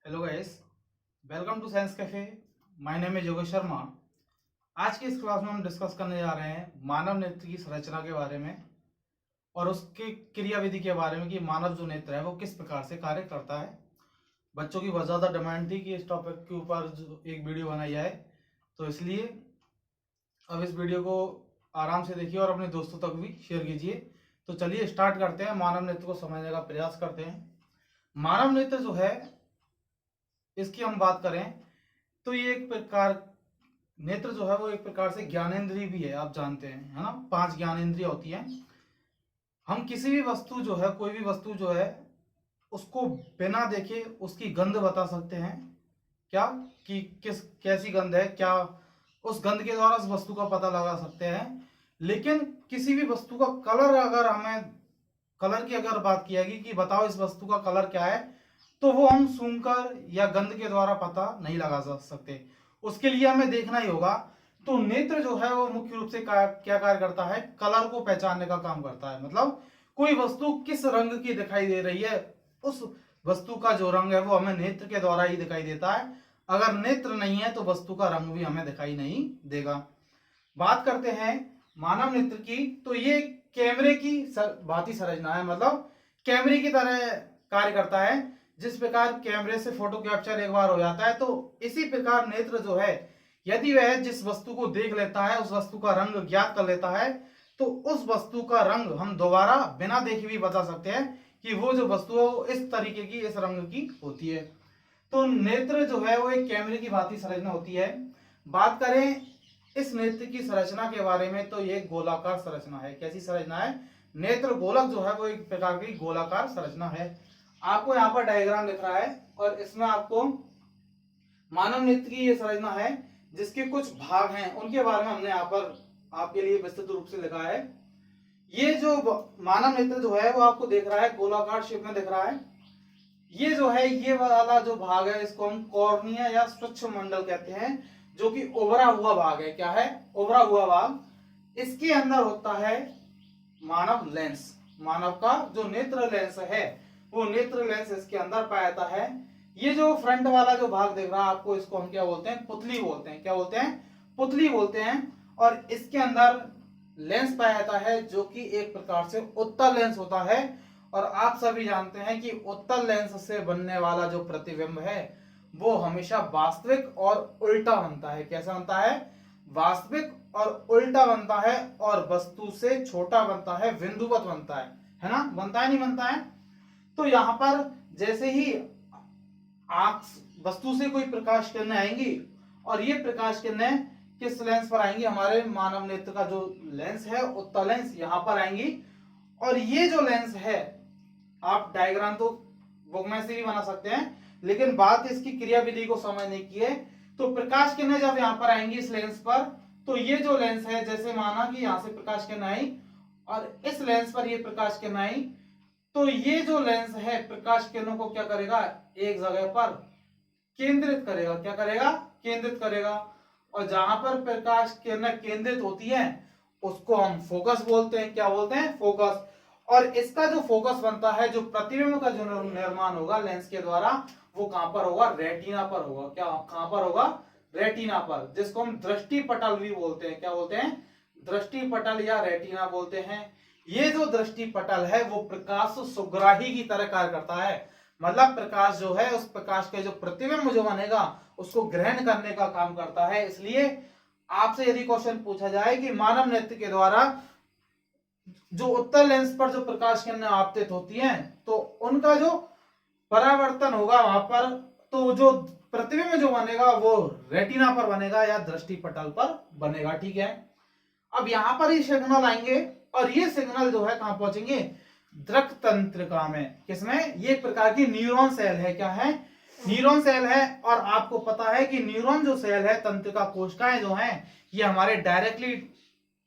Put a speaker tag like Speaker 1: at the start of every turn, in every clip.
Speaker 1: Hello guys, welcome to science cafe. My name is Yogesh Sharma. आज की इस क्लास में हम डिस्कस करने जा रहे हैं मानव नेत्र की संरचना के बारे में और उसके क्रियाविधि के बारे में कि मानव जो नेत्र है वो किस प्रकार से कार्य करता है। बच्चों की बहुत ज़्यादा डिमांड थी कि इस टॉपिक के ऊपर जो एक वीडियो बनाई जाए, तो इसलिए अब इस वीडियो को आराम से देखिए और अपने दोस्तों तक भी शेयर कीजिए। तो चलिए स्टार्ट करते हैं, मानव नेत्र को समझने का प्रयास करते हैं। मानव नेत्र जो है, इसकी हम बात करें तो ये एक प्रकार नेत्र जो है वो एक प्रकार से ज्ञानेंद्रिय भी है, आप जानते हैं, है ना। 5 ज्ञानेंद्रिय होती हैं। हम किसी भी वस्तु जो है, कोई भी वस्तु जो है, उसको बिना देखे उसकी गंध बता सकते हैं। क्या कि किस कैसी गंध है, क्या उस गंध के द्वारा उस वस्तु का पता लगा सकते हैं। लेकिन किसी भी वस्तु का कलर, अगर हमें कलर की अगर बात की जाएगी कि बताओ इस वस्तु का कलर क्या है, तो वो हम सूंघकर या गंध के द्वारा पता नहीं लगा सकते। उसके लिए हमें देखना ही होगा। तो नेत्र जो है वो मुख्य रूप से क्या कार्य करता है, कलर को पहचानने का काम करता है। मतलब कोई वस्तु किस रंग की दिखाई दे रही है, उस वस्तु का जो रंग है वो हमें नेत्र के द्वारा ही दिखाई देता है। अगर नेत्र नहीं है तो वस्तु का रंग भी हमें दिखाई नहीं देगा। बात करते हैं मानव नेत्र की, तो ये कैमरे की भांति संरचना है। मतलब कैमरे की तरह कार्य करता है। जिस प्रकार कैमरे से फोटो कैप्चर एक बार हो जाता है, तो इसी प्रकार नेत्र जो है, यदि वह जिस वस्तु को देख लेता है, उस वस्तु का रंग ज्ञात कर लेता है, तो उस वस्तु का रंग हम दोबारा बिना देखे भी बता सकते हैं कि वो जो वस्तु है वो इस तरीके की, इस रंग की होती है। तो नेत्र जो है वो एक कैमरे की भांति संरचना होती है। बात करें इस नेत्र की संरचना के बारे में, तो ये गोलाकार संरचना है। कैसी संरचना है? नेत्र गोलक जो है वो एक प्रकार की गोलाकार संरचना है। आपको यहाँ पर डायग्राम दिख रहा है और इसमें आपको मानव नेत्र की ये संरचना है, जिसके कुछ भाग हैं उनके बारे में हमने यहाँ पर आपके लिए विस्तृत रूप से लिखा है। ये जो मानव नेत्र जो है वो आपको दिख रहा है, गोलाकार शेप में दिख रहा है। ये जो है, ये वाला जो भाग है, इसको हम कॉर्निया या स्वच्छ मंडल कहते हैं, जो कि उभरा हुआ भाग है। क्या है? उभरा हुआ भाग। इसके अंदर होता है मानव लेंस। मानव का जो नेत्र लेंस है, वो नेत्र लेंस इसके अंदर पाया जाता है। ये जो फ्रंट वाला जो भाग दिख रहा है आपको, इसको हम क्या बोलते हैं? पुतली बोलते हैं। क्या बोलते हैं? पुतली बोलते हैं। और इसके अंदर लेंस पाया जाता है, जो कि एक प्रकार से उत्तल लेंस होता है। और आप सभी जानते हैं कि उत्तल लेंस से बनने वाला जो प्रतिबिंब है वो हमेशा वास्तविक और उल्टा बनता है। कैसा बनता है? वास्तविक और उल्टा बनता है, और वस्तु से छोटा बनता है, बिंदुवत बनता है ना? बनता है, नहीं बनता है? तो यहां पर जैसे ही आंख वस्तु से कोई प्रकाश किरणें आएंगी, और ये प्रकाश किरणें किस लेंस पर आएंगी? हमारे मानव नेत्र का जो लेंस है, उत्तल लेंस, यहां पर आएंगी। और ये जो लेंस है, आप डायग्राम तो बुक में से भी बना सकते हैं, लेकिन बात इसकी क्रियाविधि को समझने की है। तो प्रकाश किरणें जब यहां पर आएंगी इस लेंस पर, तो ये जो लेंस है, जैसे माना कि यहां से प्रकाश किरण आई और इस लेंस पर ये प्रकाश किरण आई, तो ये जो लेंस है प्रकाश किरणों को क्या करेगा? एक जगह पर केंद्रित करेगा। क्या करेगा? केंद्रित करेगा। और जहां पर प्रकाश किरणें केंद्रित होती हैं उसको हम फोकस बोलते हैं। क्या बोलते हैं? फोकस। और इसका जो फोकस बनता है, जो प्रतिबिंब का जो निर्माण होगा लेंस के द्वारा, वो कहां पर होगा? रेटिना पर होगा। क्या कहां पर होगा? रेटिना पर, जिसको हम दृष्टि पटल भी बोलते हैं। क्या बोलते हैं? दृष्टि पटल या रेटिना बोलते हैं। ये जो दृष्टि पटल है वो प्रकाश सुग्राही की तरह कार्य करता है। मतलब प्रकाश जो है, उस प्रकाश के जो प्रतिबिंब जो बनेगा उसको ग्रहण करने का काम करता है। इसलिए आपसे यदि क्वेश्चन पूछा जाए कि मानव नेत्र के द्वारा जो उत्तल लेंस पर जो प्रकाश किरणें आपतित होती हैं, तो उनका जो परावर्तन होगा वहां पर, तो जो प्रतिबिंब जो बनेगा वो रेटिना पर बनेगा या दृष्टि पटल पर बनेगा। ठीक है। अब यहां पर ही सिग्नल आएंगे, और ये सिग्नल जो है कहां पहुंचेंगे? दृक तंत्रिका में। किसमें? ये एक प्रकार की न्यूरॉन सेल है। क्या है? न्यूरॉन सेल है। और आपको पता है कि न्यूरॉन जो सेल है, तंत्रिका कोशिकाएं जो हैं, ये हमारे डायरेक्टली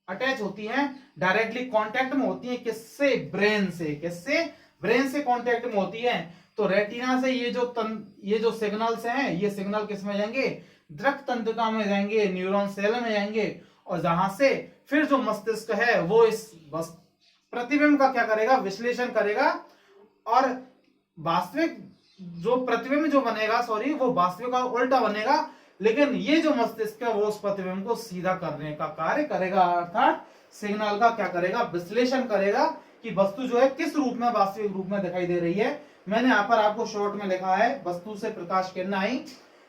Speaker 1: अटैच होती हैं, डायरेक्टली कांटेक्ट में होती हैं। किससे? ब्रेन से। किससे? ब्रेन से कांटेक्ट में होती हैं। तो रेटिना से ये जो सिग्नल्स हैं, ये सिग्नल किस में जाएंगे? दृक तंत्रिका में जाएंगे, न्यूरॉन सेल में जाएंगे। और जहां से फिर जो मस्तिष्क है वो इस प्रतिबिंब का क्या करेगा? विश्लेषण करेगा। और वास्तविक जो प्रतिबिंब जो बनेगा, सॉरी, वो वास्तविक और उल्टा बनेगा, लेकिन ये जो मस्तिष्क है वो उस प्रतिबिंब को सीधा करने का कार्य करेगा, अर्थात सिग्नल का क्या करेगा, विश्लेषण करेगा कि वस्तु जो है किस रूप में, वास्तविक रूप में दिखाई दे रही है। मैंने यहाँ पर आपको शॉर्ट में लिखा है, वस्तु से प्रकाश किरणें आई,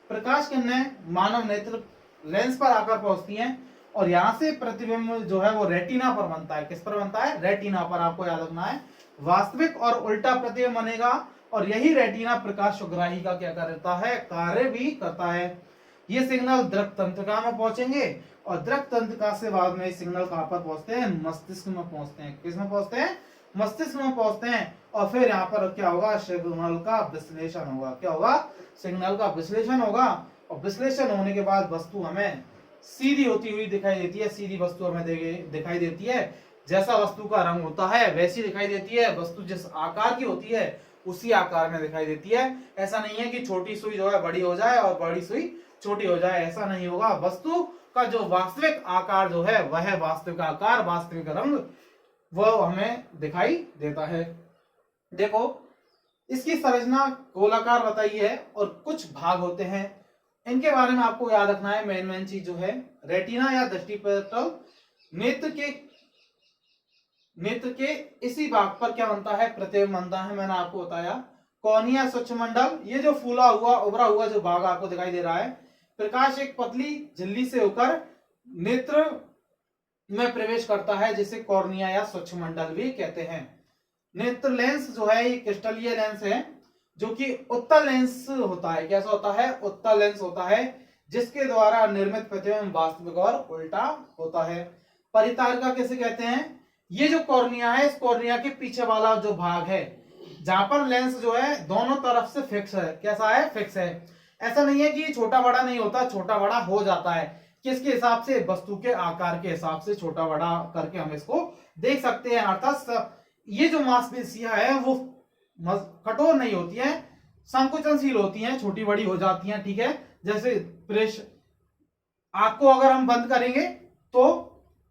Speaker 1: प्रकाश किरणें मानव नेत्र लेंस पर आकर पहुंचती हैं और यहाँ से प्रतिबिंब जो है वो रेटिना पर बनता है। किस पर बनता है? रेटिना पर। आपको याद रखना है, वास्तविक और उल्टा प्रतिबिंब बनेगा और यही रेटिना प्रकाशग्राही का क्या करता है, कार्य भी करता है। ये सिग्नल दृक तंत्रिका में पहुंचेंगे और दृक तंत्रिका से बाद में सिग्नल कहां पर पहुंचते हैं? मस्तिष्क में पहुंचते हैं। किस में पहुंचते हैं? मस्तिष्क में पहुंचते हैं। और फिर यहाँ पर क्या होगा? सिग्नल का विश्लेषण होगा। क्या होगा? सिग्नल का विश्लेषण होगा और विश्लेषण होने के बाद वस्तु हमें सीधी होती हुई दिखाई देती है। सीधी वस्तु हमें दिखाई देती है, जैसा वस्तु का रंग होता है वैसी दिखाई देती है। वस्तु जिस आकार की होती है उसी आकार में दिखाई देती है। ऐसा नहीं है कि छोटी सुई जो है बड़ी हो जाए और बड़ी सुई छोटी हो जाए, ऐसा नहीं होगा। वस्तु का जो वास्तविक आकार जो है वह वास्तविक आकार, वास्तविक रंग वो हमें दिखाई देता है। देखो, इसकी संरचना गोलाकार बताई है और कुछ भाग होते हैं, इनके बारे में आपको याद रखना है। मेन चीज जो है, रेटिना या दृष्टिपटल नेत्र के इसी भाग पर क्या बनता है? प्रतिबिंब बनता है। मैंने आपको बताया कॉर्निया सूक्ष्ममंडल, ये जो फूला हुआ उभरा हुआ जो भाग आपको दिखाई दे रहा है, प्रकाश एक पतली झिल्ली से होकर नेत्र में प्रवेश करता है, जिसे कॉर्निया या सूक्ष्ममंडल भी कहते हैं। नेत्र लेंस जो है ये क्रिस्टलीय लेंस है, जो कि उत्तल लेंस होता है। कैसा होता है? उत्तल लेंस होता है, जिसके द्वारा निर्मित प्रतिबिंब वास्तविक और उल्टा होता है। परितारिका किसे कहते हैं? ये जो कॉर्निया है, इस कॉर्निया के पीछे वाला जो भाग है, जहां पर लेंस जो है दोनों तरफ से फिक्स है। कैसा है? फिक्स है। ऐसा नहीं है कि छोटा बड़ा नहीं होता, छोटा बड़ा हो जाता है। किसके हिसाब से? वस्तु के आकार के हिसाब से छोटा बड़ा करके हम इसको देख सकते हैं। अर्थात ये जो मांसपेशियां है वो कठोर नहीं होती है, संकुचनशील होती हैं, छोटी बड़ी हो जाती हैं। ठीक है, जैसे प्रेस, आंख को अगर हम बंद करेंगे तो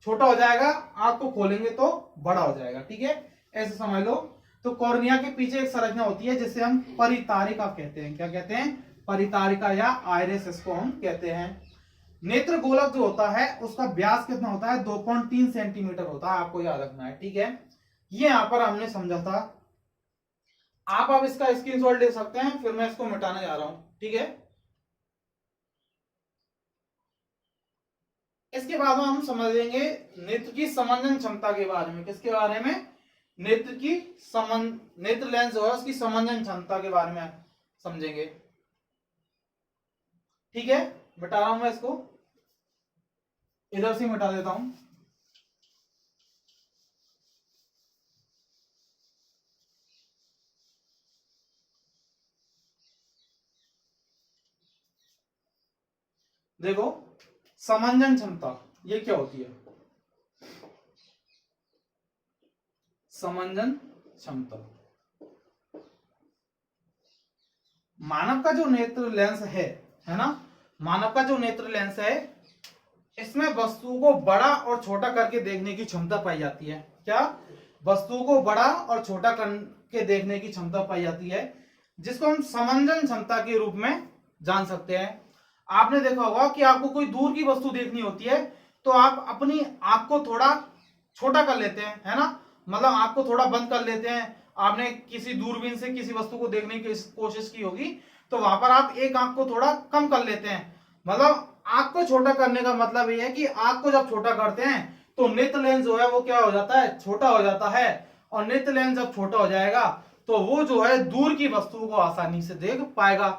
Speaker 1: छोटा हो जाएगा, आंख को खोलेंगे तो बड़ा हो जाएगा। ठीक है, ऐसे समझ लो। तो कॉर्निया के पीछे एक संरचना होती है जिसे हम परितारिका कहते हैं। क्या कहते हैं? परितारिका या आइरिस इसको हम कहते हैं। नेत्र गोलक जो होता है उसका व्यास कितना होता है? 2.3 सेंटीमीटर होता है। आपको याद रखना है। ठीक है, ये यहां पर हमने समझा था। आप अब इसका स्क्रीनशॉट ले सकते हैं, फिर मैं इसको मिटाने जा रहा हूं। ठीक है, इसके बाद में हम समझ लेंगे नेत्र की समंजन क्षमता के बारे में। किसके बारे में? नेत्र की नेत्र लेंस जो है उसकी समंजन क्षमता के बारे में समझेंगे। ठीक है, मिटा रहा हूं मैं इसको, इधर से मिटा देता हूं। देखो, समंजन क्षमता ये क्या होती है? समंजन क्षमता मानव का जो नेत्र लेंस है ना, मानव का जो नेत्र लेंस है, इसमें वस्तु को बड़ा और छोटा करके देखने की क्षमता पाई जाती है। क्या? वस्तु को बड़ा और छोटा करके देखने की क्षमता पाई जाती है, जिसको हम समंजन क्षमता के रूप में जान सकते हैं। आपने देखा होगा कि आपको कोई दूर की वस्तु देखनी होती है तो आप अपनी आंख को थोड़ा छोटा कर लेते हैं, है ना, मतलब आंख को थोड़ा बंद कर लेते हैं। आपने किसी दूरबीन से किसी वस्तु को देखने की कोशिश की होगी तो वहां पर आप एक आंख को थोड़ा कम कर लेते हैं। मतलब आंख को छोटा करने का मतलब ये है कि आंख को जब छोटा करते हैं तो नेत्र लेंस जो है वो क्या हो जाता है? छोटा हो जाता है। और नेत्र लेंस जब छोटा हो जाएगा तो वो जो है दूर की वस्तु को आसानी से देख पाएगा।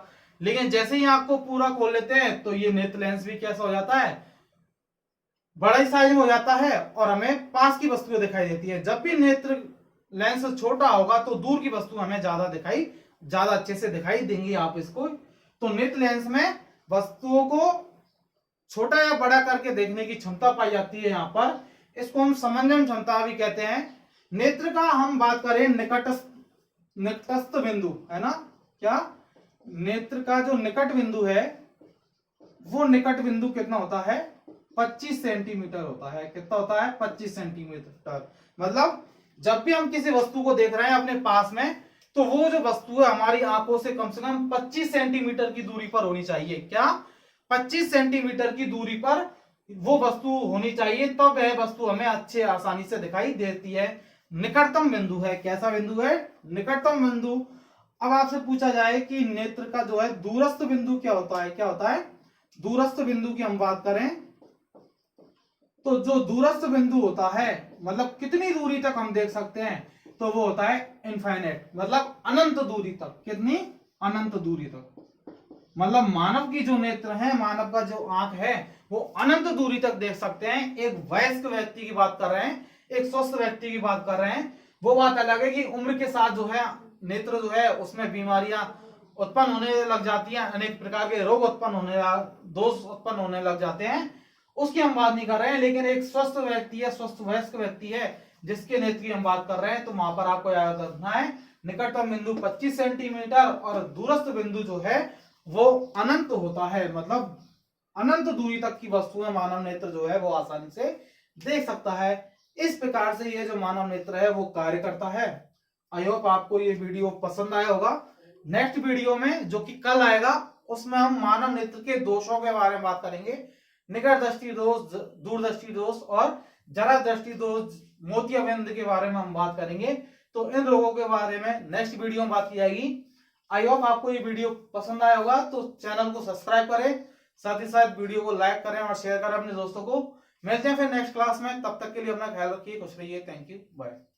Speaker 1: लेकिन जैसे ही आंख को पूरा खोल लेते हैं तो ये नेत्र लेंस भी कैसा हो जाता है? बड़ा ही साइज में हो जाता है और हमें पास की वस्तुएं दिखाई देती है। जब भी नेत्र लेंस छोटा होगा तो दूर की वस्तु हमें ज्यादा अच्छे से दिखाई देंगी। आप इसको, तो नेत्र लेंस में वस्तुओं को छोटा या बड़ा करके देखने की क्षमता पाई जाती है। यहाँ पर इसको हम समंजन क्षमता भी कहते हैं। नेत्र का हम बात करें निकटस्थ बिंदु, है ना, क्या? नेत्र का जो निकट बिंदु है वो निकट बिंदु कितना होता है? 25 सेंटीमीटर होता है। कितना होता है? 25 सेंटीमीटर। मतलब जब भी हम किसी वस्तु को देख रहे हैं अपने पास में तो वो जो वस्तु है हमारी आंखों से कम 25 सेंटीमीटर की दूरी पर होनी चाहिए। क्या? 25 सेंटीमीटर की दूरी पर वो वस्तु होनी चाहिए, तब वह वस्तु हमें अच्छे आसानी से दिखाई देती है। निकटतम बिंदु है। कैसा बिंदु है? निकटतम बिंदु। अब आपसे पूछा जाए कि नेत्र का जो है दूरस्थ बिंदु क्या होता है? क्या होता है? दूरस्थ बिंदु की हम बात करें तो जो दूरस्थ बिंदु होता है, मतलब कितनी दूरी तक हम देख सकते हैं, तो वो होता है इनफाइनाइट, मतलब अनंत दूरी तक। कितनी? अनंत दूरी तक। मतलब मानव की जो नेत्र है, मानव का जो आंख है, वो अनंत दूरी तक देख सकते हैं। एक वयस्क व्यक्ति की बात कर रहे हैं, एक स्वस्थ व्यक्ति की बात कर रहे हैं। वो बात अलग है कि उम्र के साथ जो है नेत्र जो है उसमें बीमारियां उत्पन्न होने लग जाती हैं, अनेक प्रकार के रोग उत्पन्न होने, दोष उत्पन्न होने लग जाते हैं, उसकी हम बात नहीं कर रहे हैं। लेकिन एक स्वस्थ व्यक्ति है, स्वस्थ वयस्क व्यक्ति है जिसके नेत्र की हम बात कर रहे हैं, तो वहां पर आपको याद रखना है निकटतम बिंदु 25 सेंटीमीटर और दूरस्थ बिंदु जो है वो अनंत होता है। मतलब अनंत दूरी तक की वस्तुएं मानव नेत्र जो है वो आसानी से देख सकता है। इस प्रकार से ये जो मानव नेत्र है वो कार्य करता है। आई होप आपको ये वीडियो पसंद आया होगा। नेक्स्ट वीडियो में जो कि कल आएगा उसमें हम मानव नेत्र के दोषों के बारे में बात करेंगे। निकट दृष्टि दोष, दूरदृष्टि दोष और जरा दृष्टि दोष, मोतियाबिंद के बारे में हम बात करेंगे। तो इन रोगों के बारे में नेक्स्ट वीडियो में बात की जाएगी। आई होप आपको ये वीडियो पसंद आया होगा, तो चैनल को सब्सक्राइब करें, साथ ही साथ वीडियो को लाइक करें और शेयर करें अपने दोस्तों को। मिलते हैं फिर नेक्स्ट क्लास में, तब तक के लिए अपना ख्याल रखिए, खुश रहिए। Thank you, bye.